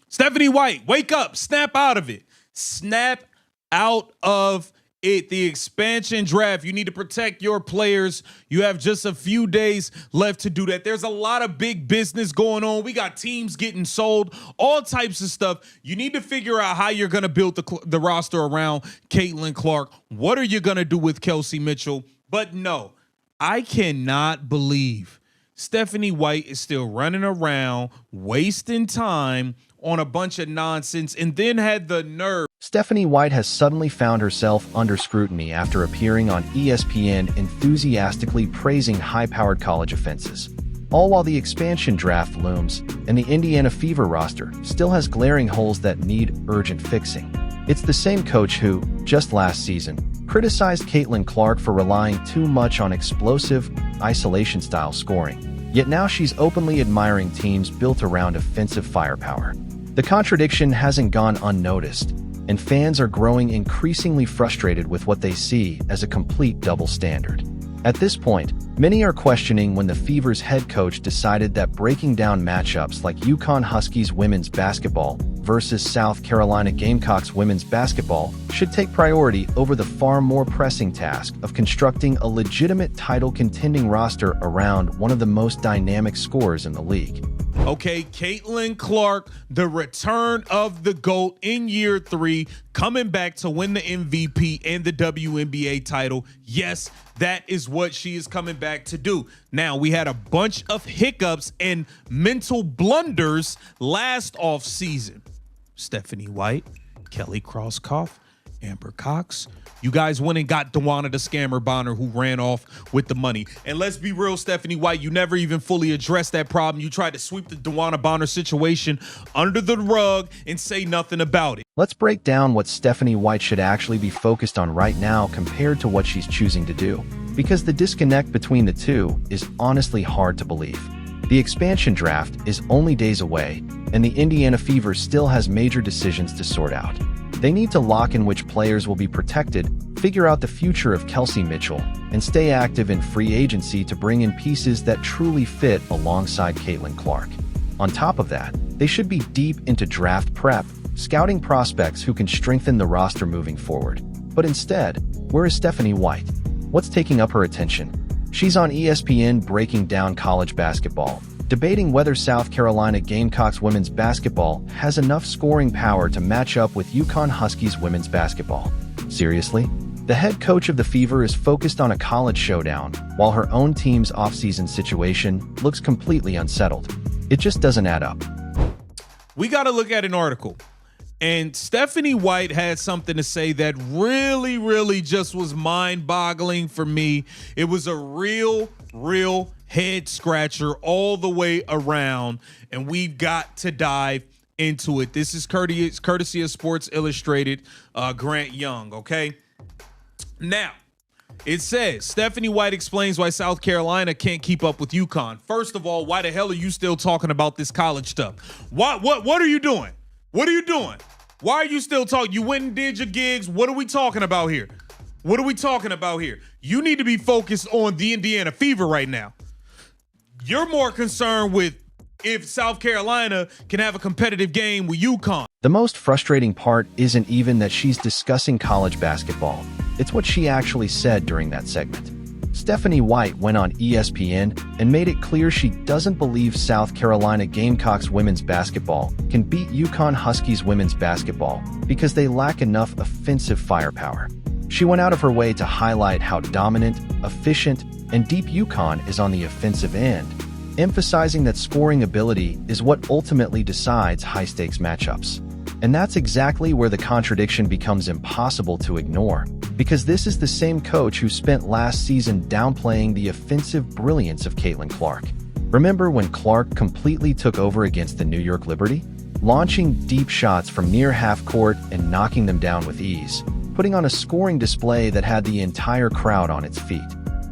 Stephanie White, wake up, snap out of it. Snap out of it. The expansion draft, you need to protect your players. You have just a few days left to do that. There's a lot of big business going on. We got teams getting sold, all types of stuff. You need to figure out how you're going to build the roster around Caitlin Clark. What are you going to do with Kelsey Mitchell? But no, I cannot believe Stephanie White is still running around, wasting time on a bunch of nonsense, and then had the nerve. Stephanie White has suddenly found herself under scrutiny after appearing on ESPN enthusiastically praising high-powered college offenses. All while the expansion draft looms, and the Indiana Fever roster still has glaring holes that need urgent fixing. It's the same coach who, just last season, criticized Caitlin Clark for relying too much on explosive, isolation-style scoring. Yet now she's openly admiring teams built around offensive firepower. The contradiction hasn't gone unnoticed, and fans are growing increasingly frustrated with what they see as a complete double standard. At this point, many are questioning when the Fever's head coach decided that breaking down matchups like UConn Huskies women's basketball versus South Carolina Gamecocks women's basketball should take priority over the far more pressing task of constructing a legitimate title-contending roster around one of the most dynamic scorers in the league. Okay, Caitlin Clark, the return of the GOAT in year 3, coming back to win the MVP and the WNBA title. Yes, that is what she is coming back to do. Now, we had a bunch of hiccups and mental blunders last offseason. Stephanie White, Kelly Krauskopf, Amber Cox. You guys went and got Dewana the Scammer Bonner, who ran off with the money. And let's be real, Stephanie White, you never even fully addressed that problem. You tried to sweep the Dewana Bonner situation under the rug and say nothing about it. Let's break down what Stephanie White should actually be focused on right now compared to what she's choosing to do, because the disconnect between the two is honestly hard to believe. The expansion draft is only days away, and the Indiana Fever still has major decisions to sort out. They need to lock in which players will be protected, figure out the future of Kelsey Mitchell, and stay active in free agency to bring in pieces that truly fit alongside Caitlin Clark. On top of that, they should be deep into draft prep, scouting prospects who can strengthen the roster moving forward. But instead, where is Stephanie White? What's taking up her attention? She's on ESPN breaking down college basketball, debating whether South Carolina Gamecocks women's basketball has enough scoring power to match up with UConn Huskies women's basketball. Seriously? The head coach of the Fever is focused on a college showdown, while her own team's offseason situation looks completely unsettled. It just doesn't add up. We got to look at an article. And Stephanie White had something to say that really just was mind-boggling for me. It was a real head scratcher all the way around, and we've got to dive into it. This is courtesy of Sports Illustrated, Grant Young, okay? Now, it says, Stephanie White explains why South Carolina can't keep up with UConn. First of all, why the hell are you still talking about this college stuff? What are you doing? What are you doing? Why are you still talking? You went and did your gigs. What are we talking about here? What are we talking about here? You need to be focused on the Indiana Fever right now. You're more concerned with if South Carolina can have a competitive game with UConn. The most frustrating part isn't even that she's discussing college basketball. It's what she actually said during that segment. Stephanie White went on ESPN and made it clear she doesn't believe South Carolina Gamecocks women's basketball can beat UConn Huskies women's basketball because they lack enough offensive firepower. She went out of her way to highlight how dominant, efficient, and deep UConn is on the offensive end, emphasizing that scoring ability is what ultimately decides high-stakes matchups. And that's exactly where the contradiction becomes impossible to ignore, because this is the same coach who spent last season downplaying the offensive brilliance of Caitlin Clark. Remember when Clark completely took over against the New York Liberty? Launching deep shots from near half court and knocking them down with ease, putting on a scoring display that had the entire crowd on its feet.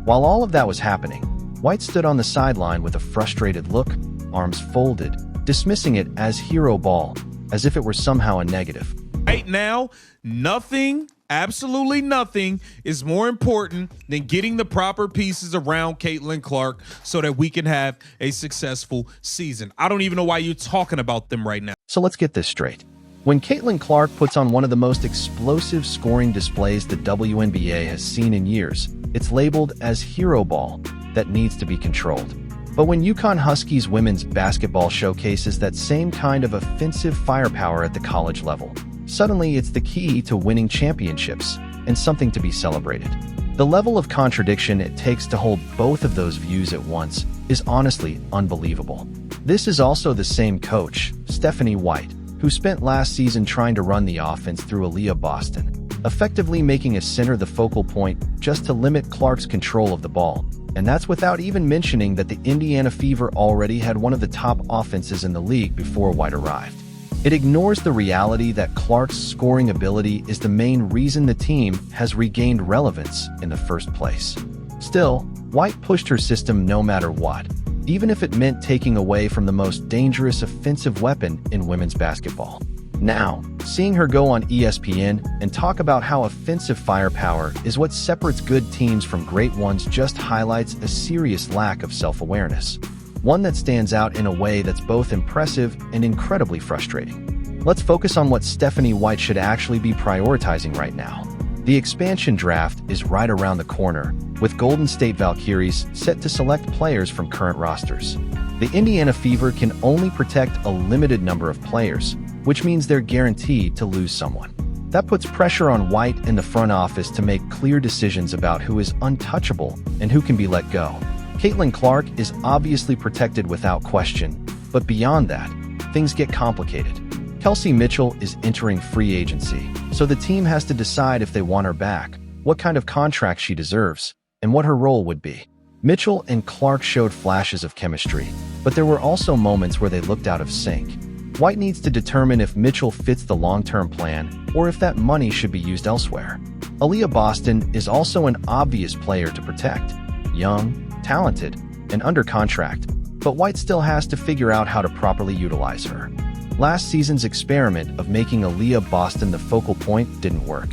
While all of that was happening, White stood on the sideline with a frustrated look, arms folded, dismissing it as hero ball, as if it were somehow a negative. Right now, nothing Absolutely nothing is more important than getting the proper pieces around Caitlin Clark so that we can have a successful season. I don't even know why you're talking about them right now. So let's get this straight. When Caitlin Clark puts on one of the most explosive scoring displays the WNBA has seen in years, it's labeled as hero ball that needs to be controlled. But when UConn Huskies women's basketball showcases that same kind of offensive firepower at the college level, suddenly it's the key to winning championships and something to be celebrated. The level of contradiction it takes to hold both of those views at once is honestly unbelievable. This is also the same coach, Stephanie White, who spent last season trying to run the offense through Aaliyah Boston, effectively making a center the focal point just to limit Clark's control of the ball. And that's without even mentioning that the Indiana Fever already had one of the top offenses in the league before White arrived. It ignores the reality that Clark's scoring ability is the main reason the team has regained relevance in the first place. Still, White pushed her system no matter what, even if it meant taking away from the most dangerous offensive weapon in women's basketball. Now, seeing her go on ESPN and talk about how offensive firepower is what separates good teams from great ones just highlights a serious lack of self-awareness. One that stands out in a way that's both impressive and incredibly frustrating. Let's focus on what Stephanie White should actually be prioritizing right now. The expansion draft is right around the corner, with Golden State Valkyries set to select players from current rosters. The Indiana Fever can only protect a limited number of players, which means they're guaranteed to lose someone. That puts pressure on White and the front office to make clear decisions about who is untouchable and who can be let go. Caitlin Clark is obviously protected without question, but beyond that, things get complicated. Kelsey Mitchell is entering free agency, so the team has to decide if they want her back, what kind of contract she deserves, and what her role would be. Mitchell and Clark showed flashes of chemistry, but there were also moments where they looked out of sync. White needs to determine if Mitchell fits the long-term plan or if that money should be used elsewhere. Aaliyah Boston is also an obvious player to protect. Young, talented, and under contract, but White still has to figure out how to properly utilize her. Last season's experiment of making Aaliyah Boston the focal point didn't work.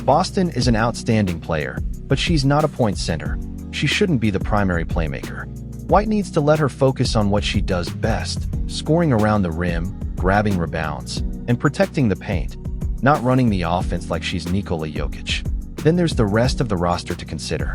Boston is an outstanding player, but she's not a point center. She shouldn't be the primary playmaker. White needs to let her focus on what she does best, scoring around the rim, grabbing rebounds, and protecting the paint, not running the offense like she's Nikola Jokic. Then there's the rest of the roster to consider.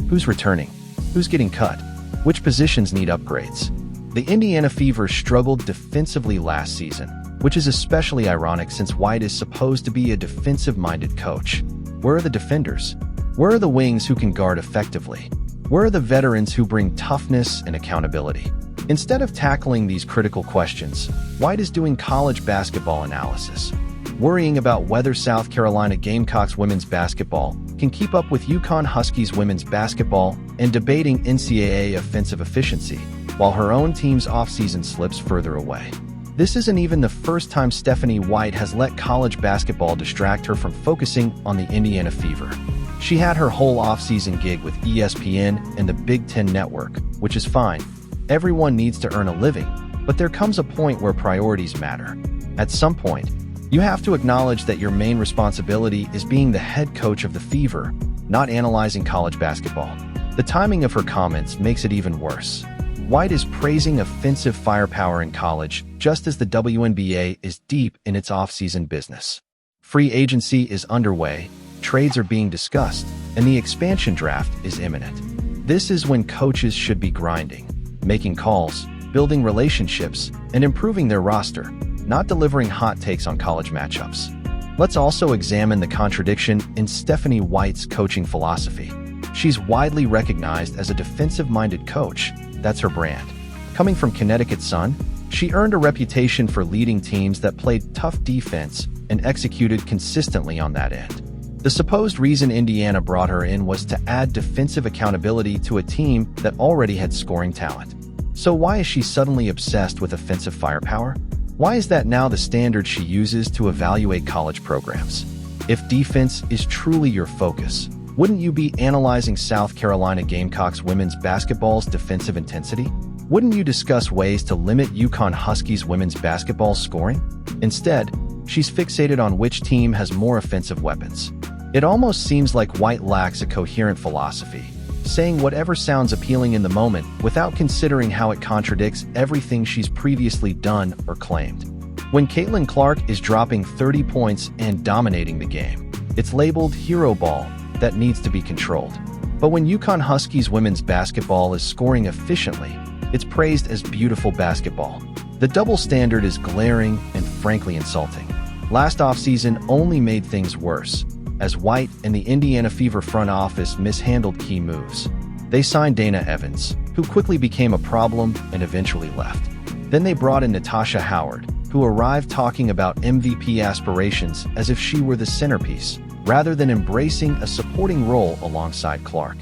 Who's returning? Who's getting cut? Which positions need upgrades? The Indiana Fever struggled defensively last season, which is especially ironic since White is supposed to be a defensive-minded coach. Where are the defenders? Where are the wings who can guard effectively? Where are the veterans who bring toughness and accountability? Instead of tackling these critical questions, White is doing college basketball analysis, worrying about whether South Carolina Gamecocks women's basketball can keep up with UConn Huskies women's basketball, and debating NCAA offensive efficiency, while her own team's offseason slips further away. This isn't even the first time Stephanie White has let college basketball distract her from focusing on the Indiana Fever. She had her whole offseason gig with ESPN and the Big Ten Network, which is fine. Everyone needs to earn a living, but there comes a point where priorities matter. At some point, you have to acknowledge that your main responsibility is being the head coach of the Fever, not analyzing college basketball. The timing of her comments makes it even worse. White is praising offensive firepower in college, just as the WNBA is deep in its off-season business. Free agency is underway, trades are being discussed, and the expansion draft is imminent. This is when coaches should be grinding, making calls, building relationships, and improving their roster, not delivering hot takes on college matchups. Let's also examine the contradiction in Stephanie White's coaching philosophy. She's widely recognized as a defensive-minded coach. That's her brand. Coming from Connecticut Sun, she earned a reputation for leading teams that played tough defense and executed consistently on that end. The supposed reason Indiana brought her in was to add defensive accountability to a team that already had scoring talent. So why is she suddenly obsessed with offensive firepower? Why is that now the standard she uses to evaluate college programs? If defense is truly your focus, wouldn't you be analyzing South Carolina Gamecocks women's basketball's defensive intensity? Wouldn't you discuss ways to limit UConn Huskies women's basketball scoring? Instead, she's fixated on which team has more offensive weapons. It It almost seems like White lacks a coherent philosophy, saying whatever sounds appealing in the moment without considering how it contradicts everything she's previously done or claimed. When Caitlin Clark is dropping 30 points and dominating the game, it's labeled hero ball that needs to be controlled. But when UConn Huskies women's basketball is scoring efficiently, it's praised as beautiful basketball. The double standard is glaring and frankly insulting. Last offseason only made things worse, as White and the Indiana Fever front office mishandled key moves. They signed Dana Evans, who quickly became a problem and eventually left. Then they brought in Natasha Howard, who arrived talking about MVP aspirations as if she were the centerpiece, rather than embracing a supporting role alongside Clark.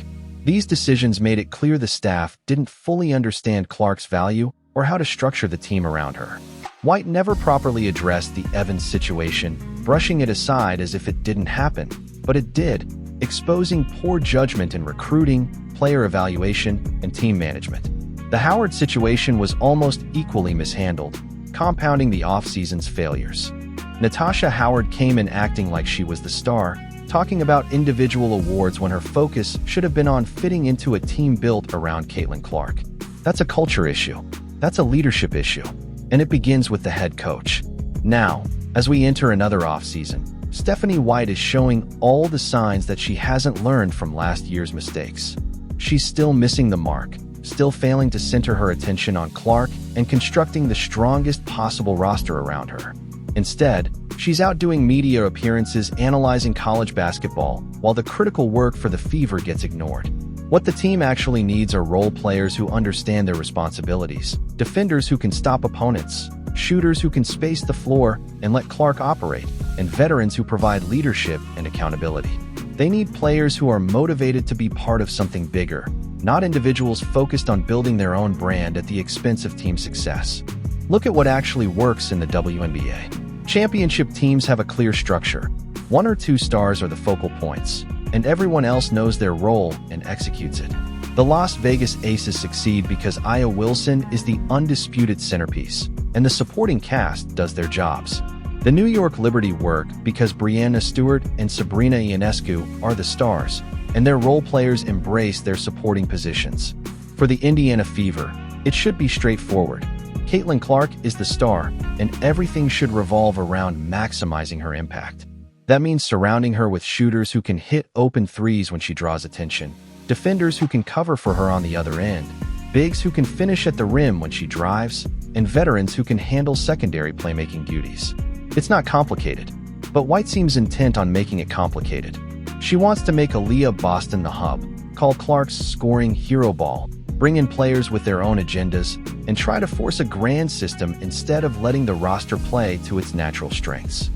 These decisions made it clear the staff didn't fully understand Clark's value or how to structure the team around her. White never properly addressed the Evans situation, brushing it aside as if it didn't happen, but it did, exposing poor judgment in recruiting, player evaluation, and team management. The Howard situation was almost equally mishandled, compounding the offseason's failures. Natasha Howard came in acting like she was the star, talking about individual awards when her focus should have been on fitting into a team built around Caitlin Clark. That's a culture issue. That's a leadership issue. And it begins with the head coach. Now, as we enter another offseason, Stephanie White is showing all the signs that she hasn't learned from last year's mistakes. She's still missing the mark, still failing to center her attention on Clark and constructing the strongest possible roster around her. Instead, she's out doing media appearances analyzing college basketball, while the critical work for the Fever gets ignored. What the team actually needs are role players who understand their responsibilities, defenders who can stop opponents, shooters who can space the floor and let Clark operate, and veterans who provide leadership and accountability. They need players who are motivated to be part of something bigger, not individuals focused on building their own brand at the expense of team success. Look at what actually works in the WNBA. Championship teams have a clear structure. One or two stars are the focal points, and everyone else knows their role and executes it. The Las Vegas Aces succeed because Aya Wilson is the undisputed centerpiece, and the supporting cast does their jobs. The New York Liberty work because Brianna Stewart and Sabrina Ionescu are the stars, and their role players embrace their supporting positions. For the Indiana Fever, it should be straightforward. Caitlin Clark is the star, and everything should revolve around maximizing her impact. That means surrounding her with shooters who can hit open threes when she draws attention, defenders who can cover for her on the other end, bigs who can finish at the rim when she drives, and veterans who can handle secondary playmaking duties. It's not complicated, but White seems intent on making it complicated. She wants to make Aaliyah Boston the hub, call Clark's scoring hero ball, bring in players with their own agendas, and try to force a grand system instead of letting the roster play to its natural strengths.